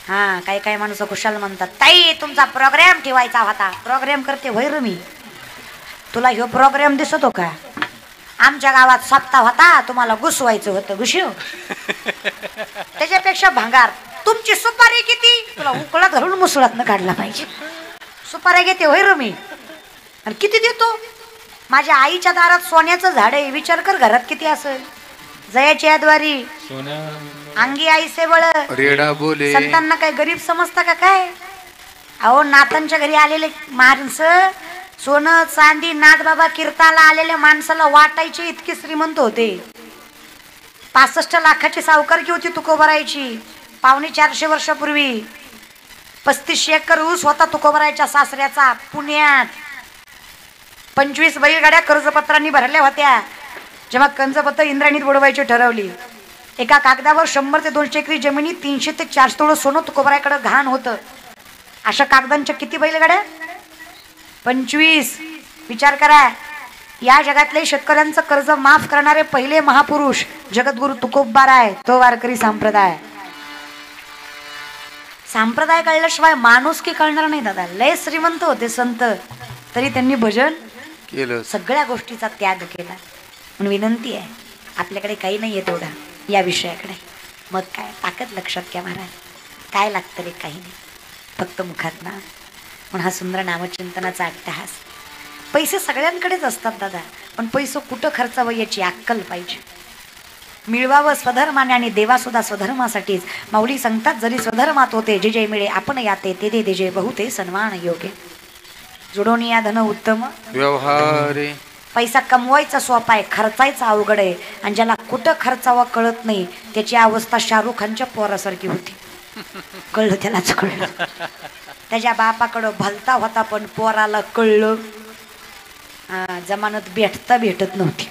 हा, काही काही माणसं कुशाल म्हणतात, ताई तुमचा प्रोग्राम ठेवायचा होता. प्रोग्राम करते होय रे मी? तुला ह्यो प्रोग्राम दिसतो का? आमच्या गावात सप्ताह होता, तुम्हाला घुसवायचं होतं, घुसव. त्याच्यापेक्षा भांगार. तुमची सुपारी किती? तुला उकळा घालून मुसळात काढला पाहिजे. सुपाऱ्या घेते होय रे मी? आणि किती देतो? माझ्या आईच्या दारात सोन्याचं झाड आहे, विचार कर घरात किती असेल. जयाची आद्वारी अंगी आई से बळ रेडा बोले. संतांना काय गरीब समजता का काय? अहो, नातांच्या घरी आलेले माणसं सोनं चांदी नाथ बाबा कीर्ताला आलेल्या माणसाला वाटायचे इतके श्रीमंत होते. 65 लाखाची सावकारकी होती तुकोबरायची. 450 वर्षापूर्वी 35 एकर ऊस होता तुकोबरायच्या सासऱ्याचा पुण्यात. 25 बैलगाड्या कर्जपत्रांनी भरल्या होत्या. जेव्हा कंजपत्र इंद्राणीत बुडवायची ठरवली, एका कागदावर 100 ते 200 एकरी जमिनी 300 ते 400 तोळं सोनं तुकोबरायकडे घाण होतं. अशा कागदांच्या किती बैलगाड्या? 25. विचार करा, या जगातले शेतकऱ्यांचं कर्ज माफ करणारे पहिले महापुरुष जगद्गुरु तुकोबाराय. तो वारकरी संप्रदाय. संप्रदाय कळल्याशिवाय माणूस की कळणार नाही दादा. लय श्रीमंत होते संत, तरी त्यांनी भजन केलं, सगळ्या गोष्टीचा त्याग केला. म्हणून विनंती आहे, आपल्याकडे काही नाही आहे तेवढा या विषयाकडे. मग काय ताकद लक्षात घ्या महाराज. काय लागतं रे? काही नाही, फक्त मुखात नाम. म्हणून हा सुंदर नामचिंतनाचा अट्टहास. पैसे सगळ्यांकडेच असतात दादा, पण पैसे कुठं खर्चावं याची अक्कल पाहिजे. मिळवावं स्वधर्माने आणि देवासुद्धा स्वधर्मासाठीच. माऊली सांगतात, जरी स्वधर्मात होते जे जे मिळे आपण याते ते दे जे बहुते सन्मान योगे. जुडोन या धन उत्तम व्यवहार. पैसा कमवायचा सोपा आहे, खर्चायचा अवघड आहे. आणि ज्याला कुठं खर्चावं कळत नाही त्याची अवस्था शाहरुख खानच्या पोरासारखी होती. कळलं त्यालाच कळलं. त्याच्या बापाकडं भलता होता, पण पोराला कळलं. जमानत भेटत नव्हती.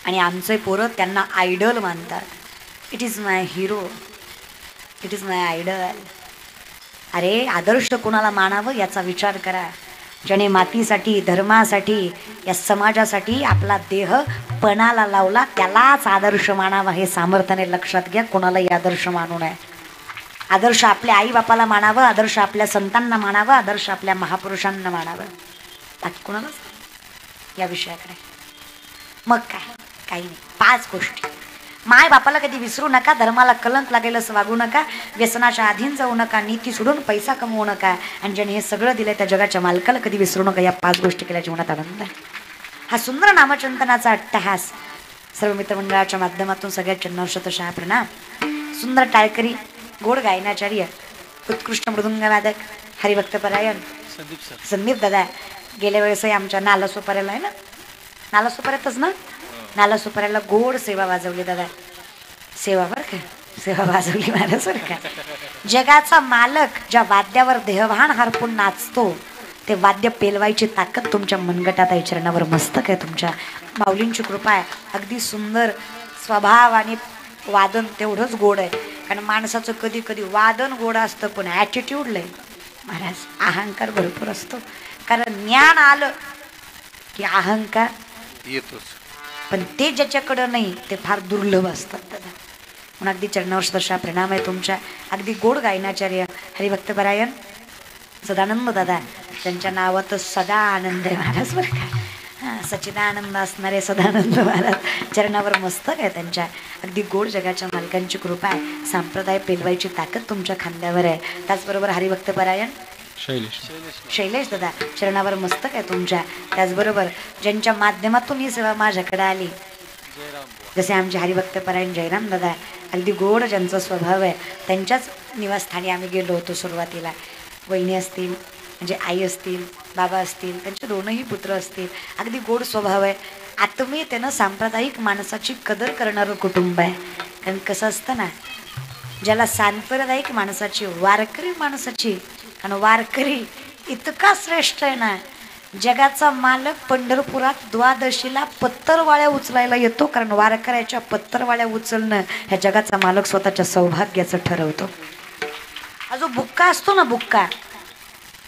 आणि आमचे पोरं त्यांना आयडल मानतात. It is my hero, it is my idol. अरे आदर्श कोणाला मानावं याचा विचार करा. ज्याने मातीसाठी, धर्मासाठी, या समाजासाठी आपला देह पणाला लावला त्यालाच आदर्श मानावा. हे सामर्थ्याने लक्षात घ्या. कोणालाही आदर्श मानू नये. आदर्श आपल्या आई बापाला मानावं, आदर्श आपल्या संतांना मानावं, आदर्श आपल्या महापुरुषांना मानावं, बाकी कोणालाच या विषयाकडे. मग काय काही नाही. 5 गोष्टी. माय बापाला कधी विसरू नका, धर्माला कलंक लागेल असं वागू नका, व्यसनाच्या अधीन जाऊ नका, नीती सोडून पैसा कमवू नका, आणि ज्याने हे सगळं दिलंय त्या जगाच्या मालकाला कधी विसरू नका. या 5 गोष्टी केल्या जीवनात आनंद आहे. हा सुंदर नामचिंतनाचा अट्टहास सर्व मित्रमंडळाच्या माध्यमातून सगळ्या चन्नशतशः प्रणाम. सुंदर टाळकरी, गोड गायनाचार्य, उत्कृष्ट मृदुंगवादक, हरिभक्तपरायण संदीप दादा. गेल्या वेळेसही आमच्या नालासोपाऱ्याला आहे ना, नालासोपाऱ्यातच ना, नालासोपाऱ्याला गोड सेवा वाजवली दादा. सेवा बरं का, सेवा वाजवली महाराज बरं का. जगाचा मालक ज्या वाद्यावर देहभान हरपून नाचतो ते वाद्य पेलवायची ताकद तुमच्या मनगटात आहे. चरणावर मस्तक आहे तुमच्या. माऊलींची कृपा आहे. अगदी सुंदर स्वभाव आणि वादन तेवढंच गोड आहे. कारण माणसाचं कधी कधी वादन गोड असतं, पण ॲटिट्यूड लय महाराज, अहंकार भरपूर असतो. कारण ज्ञान आलं की अहंकार येतोच, पण ते ज्याच्याकडं नाही ते फार दुर्लभ असतात दादा. म्हणून अगदी चरणावर स्पर्शा प्रणाम आहे तुमच्या. अगदी गोड गायनाचार्य हरिभक्तपरायण सदानंद दादा, त्यांच्या नावातच सदा आनंद आहे महाराज बरं का. सच्चिदानंद असणारे सदानंद महाराज, चरणावर मस्तक आहे त्यांच्या. अगदी गोड जगाच्या मालकांची कृपा आहे. संप्रदाय पेलवायची ताकद तुमच्या खांद्यावर आहे. त्याचबरोबर हरिभक्तपरायण शैलेश दादा, चरणावर मस्तक आहे तुमच्या. त्याचबरोबर ज्यांच्या माध्यमातून ही सेवा माझ्याकडे आली, जसे आमचे हरिभक्तपरायण जयराम दादा, अगदी गोड ज्यांचा स्वभाव आहे, त्यांच्याच निवासस्थानी आम्ही गेलो होतो सुरुवातीला. वहिनी असतील, म्हणजे आई असतील, बाबा असतील, त्यांचे 2ही पुत्र असतील. अगदी गोड स्वभाव आहे. आत्मीयतेनं सांप्रदायिक माणसाची कदर करणारं कुटुंब आहे. कारण कसं असतं ना, ज्याला सांप्रदायिक माणसाची, वारकरी माणसाची, कारण वारकरी इतका श्रेष्ठ आहे ना, जगाचा मालक पंढरपुरात द्वादशीला पत्तरवाळ्या उचलायला येतो. कारण वारकऱ्याच्या पत्तरवाळ्या उचलणं ह्या जगाचा मालक स्वतःच्या सौभाग्याचं ठरवतो. हा जो बुक्का असतो ना, बुक्का,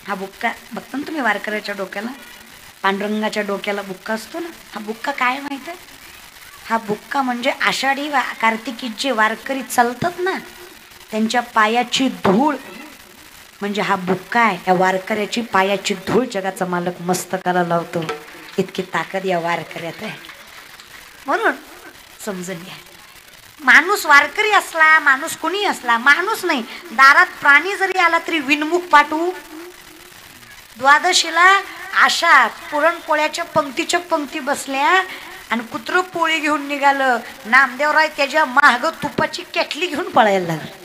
हा बुक्का बघता ना तुम्ही वारकऱ्याच्या डोक्याला, पांडुरंगाच्या डोक्याला बुक्का असतो ना, हा बुक्का काय माहिती आहे? हा बुक्का म्हणजे आषाढी कार्तिकीत जे वारकरी चालतात ना, त्यांच्या पायाची धूळ म्हणजे हा बुक्का आहे, या वारकऱ्याची पायाची धूळ जगाचा मालक मस्तकाला लावतो. इतकी ताकद या वारकऱ्यात आहे. म्हणून समजून घ्या, माणूस वारकरी असला, माणूस कुणी असला, माणूस नाही, दारात प्राणी जरी आला तरी विनमुख पाठवू. द्वादशीला आशा पुरणपोळ्याच्या पंक्तीच्या पंक्ती बसल्या आणि कुत्र पोळी घेऊन निघालं. नामदेवराय त्याच्या माग तुपाची केटली घेऊन पळायला लागले.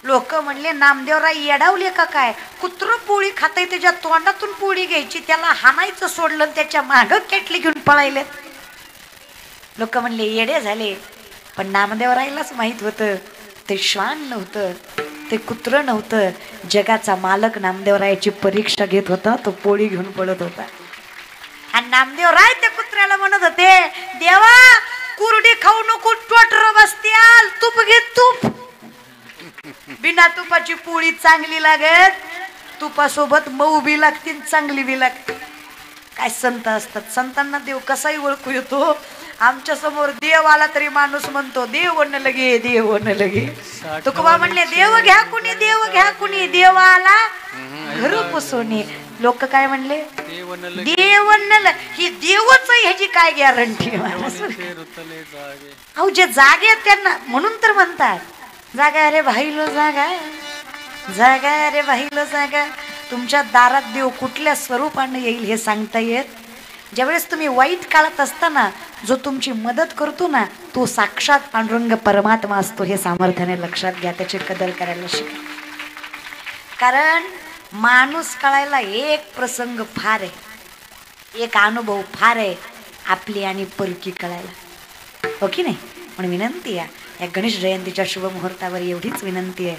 लोक म्हणले नामदेवराय येडावले का काय, कुत्र पोळी खाताय त्याच्या तोंडातून पोळी घ्यायची, त्याला हाणायचं सोडलं, त्याच्या माग केटली घेऊन पळायले. लोक म्हणले येडे झाले. पण नामदेवरायलाच माहित होतं ते श्वान नव्हतं, ते कुत्र नव्हतं, जगाचा मालक नामदेवरायाची परीक्षा घेत होता. तो पोळी घेऊन पळत होता आणि नामदेवराय त्या कुत्र्याला म्हणत होते, देवा कुरडी खाऊ नको, टोटर बसत्याल, तूप घे तूप. बिना तुपाची पोळी चांगली लागत, तुपासोबत मऊ बी लागते, चांगली बी लागते. काय संत असतात, संतांना देव कसाही ओळखू येतो. आमच्या समोर देव आला तरी माणूस म्हणतो देव न लगे, देव न लगे. तुकोबा म्हणले देव घ्या कुणी, देव घ्या कुणी, देव आला घर पुसोनी. लोक काय म्हणले देव न, ही देवच ह्याची काय गॅरंटी. अहो जे जागे त्यांना म्हणून तर म्हणतात जागा रे भाईलो जागा, जागा रे भाईलो जागा. तुमच्या दारात देव कुठल्या स्वरूपाने येईल हे सांगता येत. ज्यावेळेस तुम्ही वाईट काळात असताना जो तुमची मदत करतो ना, तो साक्षात पांडुरंग परमात्मा असतो. हे सामर्थ्याने लक्षात घ्या, त्याची कदर करायला शिका. कारण माणूस कळायला एक प्रसंग फार आहे, एक अनुभव फार आहे, आपली आणि परकी कळायला, हो की नाही. म्हणून विनंती आहे, या गणेश जयंतीच्या शुभमुहूर्तावर एवढीच विनंती आहे,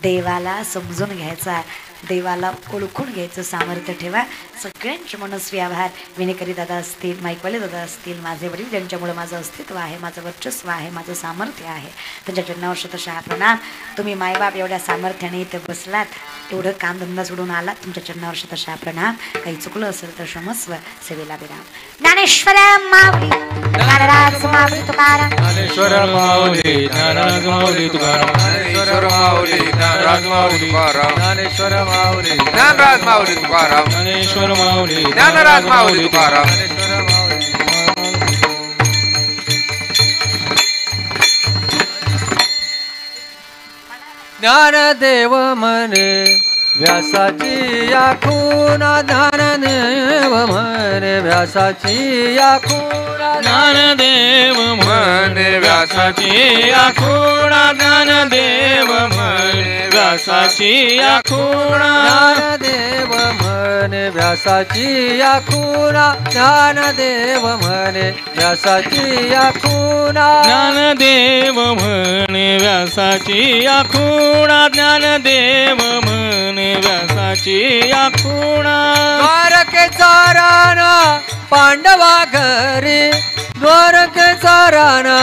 देवाला समजून घ्यायचा, देवाला ओळखून घ्यायचं सामर्थ्य ठेवा. सगळ्यांचे मनस्वी आभार. विनेकरी दादा असतील, माईकवाले दादा असतील, माझे वडील ज्यांच्यामुळे माझं अस्तित्व आहे, माझं वर्चस्व आहे, माझं सामर्थ्य आहे, त्यांच्या चरणावर शतशः प्रणाम. तुम्ही मायबाप एवढ्या सामर्थ्याने इथे बसलात, एवढं कामधंदा सोडून आलात, तुमच्या चरणावर शतशः प्रणाम. काही चुकलं असेल तर क्षमस्व. सेवेला विराम. ज्ञानेश्वर माऊली ज्ञानराज माऊली तुकाराम, ज्ञानेश्वर माऊली ज्ञानराज माऊली तुकाराम, ज्ञानेश्वर माऊली ज्ञानराज माऊली तुकाराम, ज्ञानेश्वर माऊली ज्ञानराज माऊली तुकाराम, ज्ञानेश्वर माऊली ज्ञानराज माऊली तुकाराम. ज्ञानेश्वर माऊली. ज्ञानदेव म्हणे व्यासाची आखुना, ज्ञानदेव म्हणे व्यासाची आखुना, ज्ञानदेव म्हणे व्यासाची आखुना, ज्ञानदेव म्हणे व्यासाची आखुना, ज्ञानदेव म्हणे व्यासाची आखुना, ज्ञानदेव म्हणे व्यासाची आखुना, ज्ञानदेव म्हणे व्यासाची आखुना, ज्ञानदेव म्हणे व्यासाची आखुना. द्वारकेचा राणा पांडवा घरी, द्वारकेचा राणा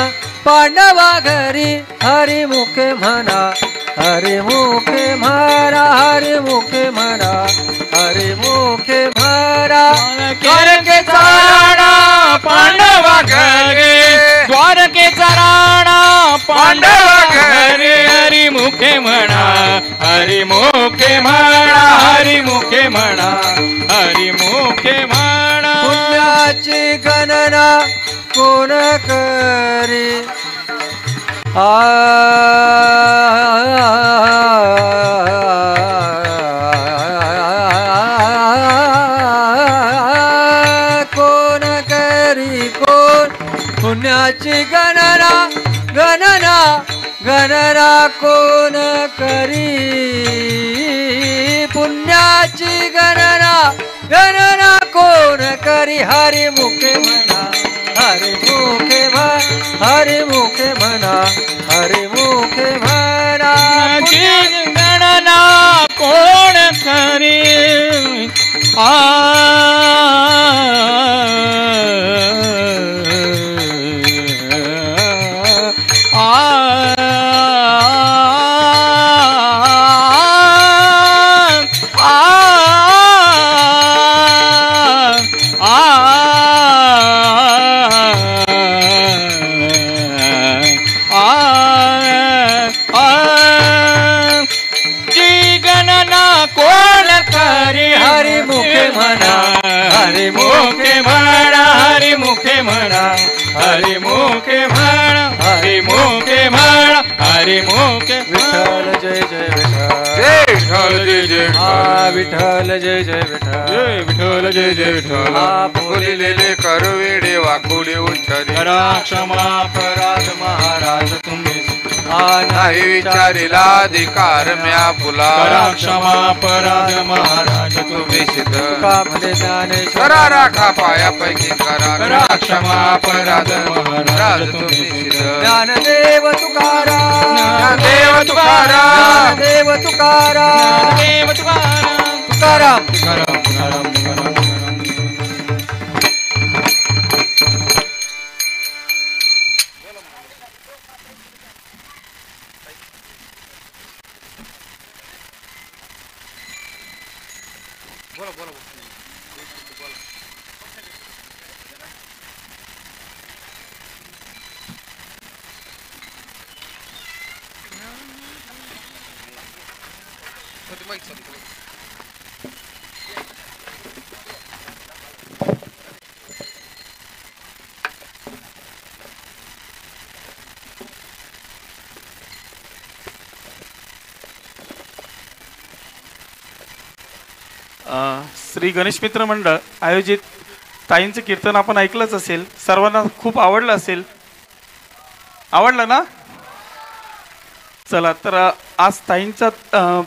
पांडवा घरी, हरिमुखे म्हणा, हरिमुखे म्हणा, हरिमुखे म्हणा, हरिमुखे म्हणा. द्वारकेचा राणा पांडवा घरी, द्वारकेचा राणा पांडवा घरी, हरिमुखे म्हणा, हरिमुखे म्हणा, हरिमुखे म्हणा, हरिमुखे म्हणा. पुण्याची गणना कोण करी, कोण करी, कोण पुण्याची गणना, गणना गणना कोण करी, पुण्याची गणना, गणना कोण करी. हरिमुखे म्हणा, हरिमुखे म्हणा, हरिमुखे म्हणा, हरिमुखे म्हणा. गणना कोण करी, आ कोण करी हरी मुखे म्हणा हरी मुखे म्हणा हरी मुखे म्हणा हरी मुखे म्हणा हरी मुखे म्हणा हरी मुखे विठ्ठल जय जय विठ्ठल जय विठ्ठल जय जय हा विठ्ठल विठ्ठल जय जय विठ्ठल जय विठ्ठल जय जय विठ्ठल हा बोलिलेले करवेडे वाकुडे उच्चारे करा क्षमा अपराध महाराज तुम्ही नाही विचारिला अधिकार म्या फुला करा क्षमा अपराध महाराज तुम्ही तुम्ही सिद्ध का म्हणे ज्ञानेश्वर करा राखा पायापैकी करा करा क्षमा अपराध महाराज तुम्ही सिद्ध ज्ञानदेव तुकाराम ज्ञानदेव तुकाराम ज्ञानदेव तुकाराम ज्ञानदेव तुकाराम तुकाराम तुकाराम तुकाराम तुकाराम श्री गणेश मित्र मंडळ आयोजित ताईंचं कीर्तन आपण ऐकलंच असेल, सर्वांना खूप आवडलं असेल. आवडलं ना? चला तर आज ताईंचा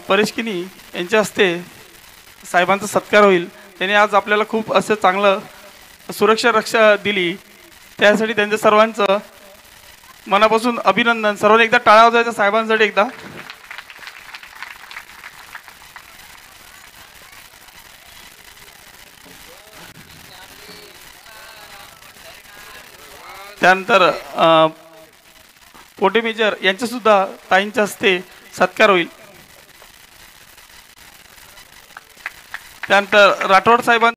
परेशकिनी यांच्या हस्ते साहेबांचा सत्कार होईल. त्यांनी आज आपल्याला खूप असं चांगलं सुरक्षा रक्षा दिली, त्यासाठी त्यांच्या सर्वांचं मनापासून अभिनंदन. सर्वांनी एकदा टाळ्या वाजवायच्या साहेबांसाठी एकदा. त्यानंतर पोटे मेजर यांच्यासुद्धा ताईंच्या हस्ते सत्कार होईल. त्यानंतर राठोड साहेबांचा